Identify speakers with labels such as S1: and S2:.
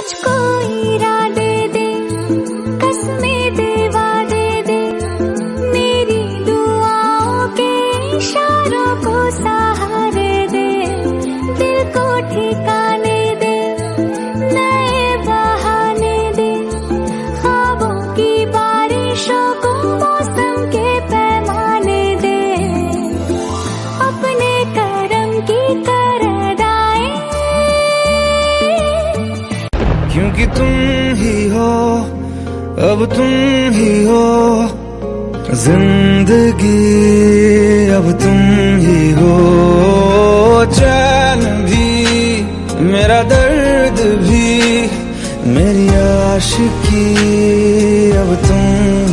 S1: मुझको इरादे दे, कसमें दे, वादे दे, मेरी दुआओं के इशारों को सहारे दे, दिल को ठिकाने दे, नए बहाने दे, ख्वाबों की बारिशों को मौसम के पैमाने दे, अपने करम की करदाएं,
S2: क्योंकि तुम ही हो, अब तुम ही हो जिंदगी, अब तुम ही हो चैन भी, मेरा दर्द भी, मेरी आशिकी अब तुम